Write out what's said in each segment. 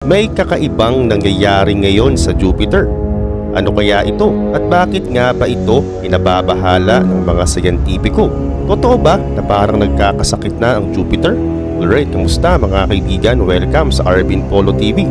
May kakaibang nangyayari ngayon sa Jupiter. Ano kaya ito at bakit nga ba ito pinababahala ng mga siyentipiko? Totoo ba na parang nagkakasakit na ang Jupiter? Alright, kamusta mga kaibigan? Welcome sa Arvin Polo TV.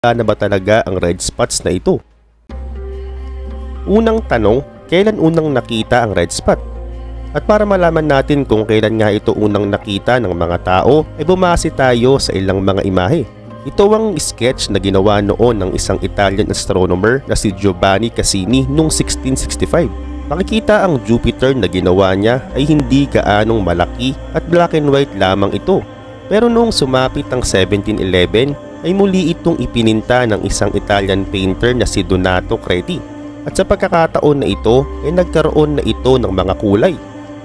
Na ba talaga ang red spots na ito? Unang tanong, kailan unang nakita ang red spot? At para malaman natin kung kailan nga ito unang nakita ng mga tao, ay bumase tayo sa ilang mga imahe. Ito ang sketch na ginawa noon ng isang Italian astronomer na si Giovanni Cassini noong 1665. Makikita ang Jupiter na ginawa niya ay hindi gaanong malaki at black and white lamang ito. Pero noong sumapit ang 1711, ay muli itong ipininta ng isang Italian painter na si Donato Credi. At sa pagkakataon na ito ay nagkaroon na ito ng mga kulay.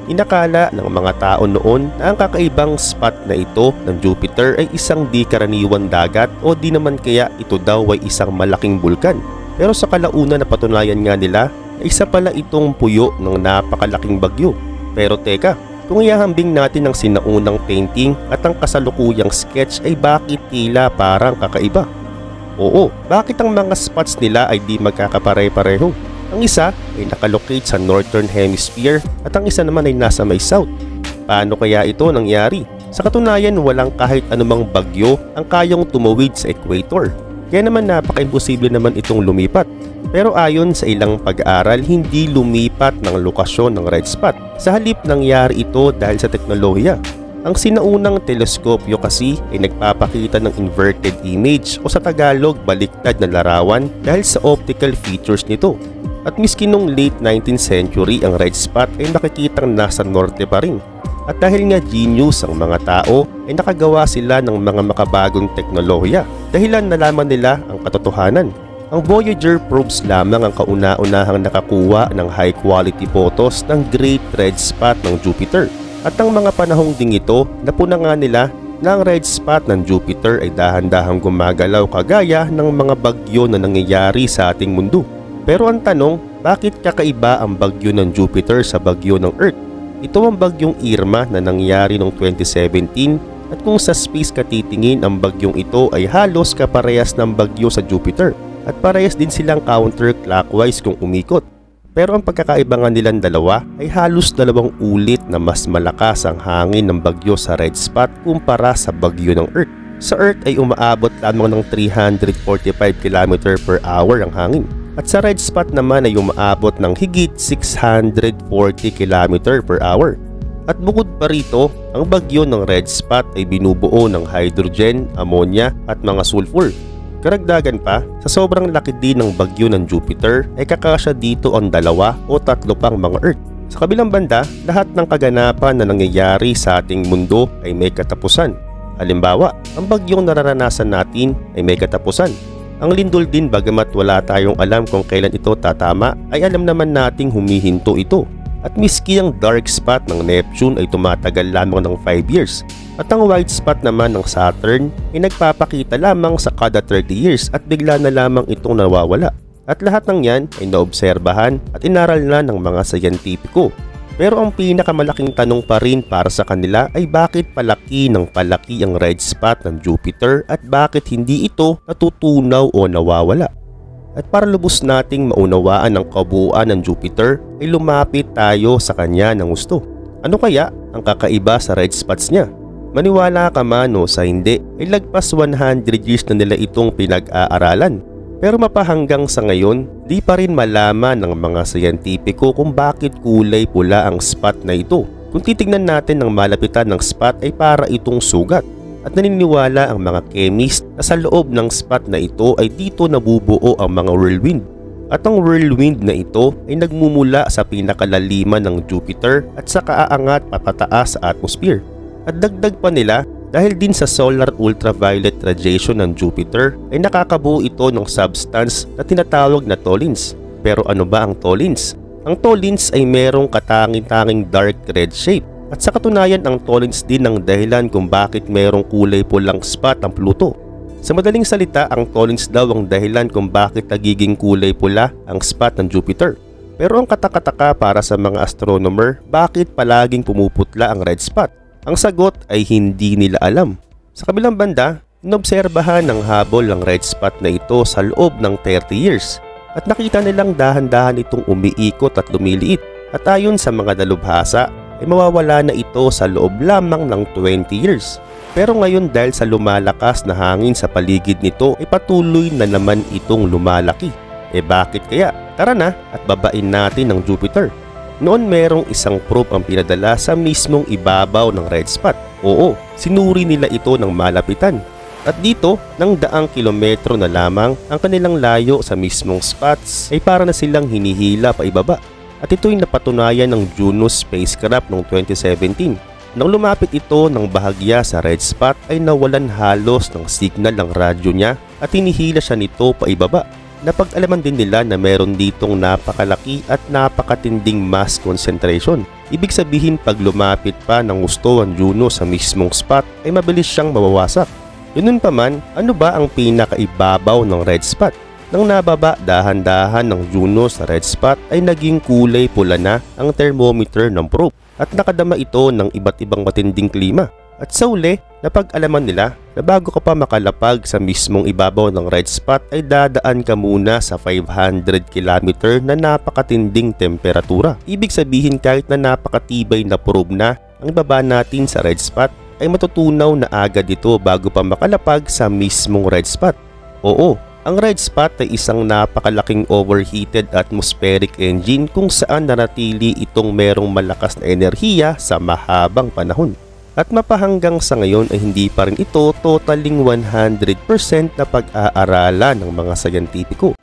Inakala ng mga tao noon na ang kakaibang spot na ito ng Jupiter ay isang di karaniwang dagat o di naman kaya ito daw ay isang malaking bulkan. Pero sa kalaunan na patunayan nga nila ay isa pala itong puyo ng napakalaking bagyo. Pero teka, kung ihahambing natin ang sinaunang painting at ang kasalukuyang sketch ay bakit tila parang kakaiba? Oo, bakit ang mga spots nila ay di magkakapare-pareho? Ang isa ay nakalocate sa Northern Hemisphere at ang isa naman ay nasa may South. Paano kaya ito nangyari? Sa katunayan, walang kahit anumang bagyo ang kayang tumawid sa equator. Kaya naman napaka-imposible naman itong lumipat. Pero ayon sa ilang pag-aaral, hindi lumipat ng lokasyon ng red spot. Sa halip nangyari ito dahil sa teknolohiya. Ang sinaunang teleskopyo kasi ay nagpapakita ng inverted image o sa Tagalog baliktad na larawan dahil sa optical features nito. At miski nung late 19th century ang red spot ay nakikitang nasa norte pa rin. At dahil nga genius ang mga tao ay nakagawa sila ng mga makabagong teknolohiya dahilan nalaman nila ang katotohanan. Ang Voyager probes lamang ang kauna-unahang nakakuha ng high-quality photos ng Great Red Spot ng Jupiter. At ang mga panahong ding ito, napuna nga nila na ang red spot ng Jupiter ay dahan-dahang gumagalaw kagaya ng mga bagyo na nangyayari sa ating mundo. Pero ang tanong, bakit kakaiba ang bagyo ng Jupiter sa bagyo ng Earth? Ito ang bagyong Irma na nangyari noong 2017 at kung sa space ka titingin, ang bagyong ito ay halos kaparehas ng bagyo sa Jupiter. At parehas din silang counterclockwise kung umikot. Pero ang pagkakaiba nga nilang dalawa ay halos 2 ulit na mas malakas ang hangin ng bagyo sa red spot kumpara sa bagyo ng Earth. Sa Earth ay umaabot lamang ng 345 km/h ang hangin. At sa red spot naman ay umaabot ng higit 640 km/h. At bukod pa rito, ang bagyo ng red spot ay binubuo ng hydrogen, ammonia at mga sulfur. Karagdagan pa, sa sobrang laki din ng bagyo ng Jupiter ay kakasya dito ang 2 o 3 pang mga Earth. Sa kabilang banda, lahat ng kaganapan na nangyayari sa ating mundo ay may katapusan. Halimbawa, ang bagyong nararanasan natin ay may katapusan. Ang lindol din bagamat wala tayong alam kung kailan ito tatama ay alam naman nating humihinto ito. At miski ang dark spot ng Neptune ay tumatagal lamang ng 5 years. At ang white spot naman ng Saturn ay nagpapakita lamang sa kada 30 years at bigla na lamang itong nawawala. At lahat ng yan ay naobserbahan at inaral na ng mga siyentipiko. Pero ang pinakamalaking tanong pa rin para sa kanila ay bakit palaki ng palaki ang red spot ng Jupiter at bakit hindi ito natutunaw o nawawala. At para lubos nating maunawaan ang kabuuan ng Jupiter ay lumapit tayo sa kanya ng gusto. Ano kaya ang kakaiba sa red spots niya? Maniwala ka man o sa hindi, ay lagpas 100 years na nila itong pinag-aaralan. Pero mapahanggang sa ngayon, di pa rin malaman ng mga siyentipiko kung bakit kulay pula ang spot na ito. Kung titignan natin ang malapitan ng spot ay para itong sugat. At naniniwala ang mga chemist na sa loob ng spot na ito ay dito nabubuo ang mga whirlwind. At ang whirlwind na ito ay nagmumula sa pinakalaliman ng Jupiter at saka aangat papataas sa atmosphere. At dagdag pa nila, dahil din sa solar ultraviolet radiation ng Jupiter ay nakakabuo ito ng substance na tinatawag na tholins. Pero ano ba ang tholins? Ang tholins ay merong katanging-tanging dark red shape. At sa katunayan, ang tholins din ang dahilan kung bakit merong kulay pulang spot ang Pluto. Sa madaling salita, ang tholins daw ang dahilan kung bakit nagiging kulay pula ang spot ng Jupiter. Pero ang katakataka para sa mga astronomer, bakit palaging pumuputla ang red spot? Ang sagot ay hindi nila alam. Sa kabilang banda, inobserbahan ng Hubble ang red spot na ito sa loob ng 30 years. At nakita nilang dahan-dahan itong umiikot at lumiliit. At ayon sa mga dalubhasa, ay mawawala na ito sa loob lamang ng 20 years. Pero ngayon dahil sa lumalakas na hangin sa paligid nito ay patuloy na naman itong lumalaki. Bakit kaya? Tara na at babain natin ang Jupiter. Noon merong isang probe ang pinadala sa mismong ibabaw ng red spot. Oo, sinuri nila ito ng malapitan. At dito, ng 100 kilometro na lamang ang kanilang layo sa mismong spots ay para na silang hinihila pa ibaba. At ito'y napatunayan ng Juno spacecraft noong 2017. Nang lumapit ito ng bahagya sa red spot ay nawalan halos ng signal ng radyo niya at hinihila siya nito pa ibaba. Napag-alaman din nila na meron ditong napakalaki at napakatinding mass concentration. Ibig sabihin pag lumapit pa ng gusto ang Juno sa mismong spot ay mabilis siyang mawawasak. Ganun pa man, ano ba ang pinakaibabaw ng red spot? Nang nababa dahan-dahan ng Juno sa red spot ay naging kulay pula na ang thermometer ng probe at nakadama ito ng iba't ibang matinding klima. At sa uli, napag-alaman nila na bago ka pa makalapag sa mismong ibabaw ng red spot ay dadaan ka muna sa 500 km na napakatinding temperatura. Ibig sabihin kahit na napakatibay na probe na ang ibaba natin sa red spot ay matutunaw na agad ito bago pa makalapag sa mismong red spot. Oo, ang red spot ay isang napakalaking overheated atmospheric engine kung saan nanatili itong merong malakas na enerhiya sa mahabang panahon. At mapahanggang sa ngayon ay hindi pa rin ito totaling 100% na pag-aaralan ng mga sayantipiko.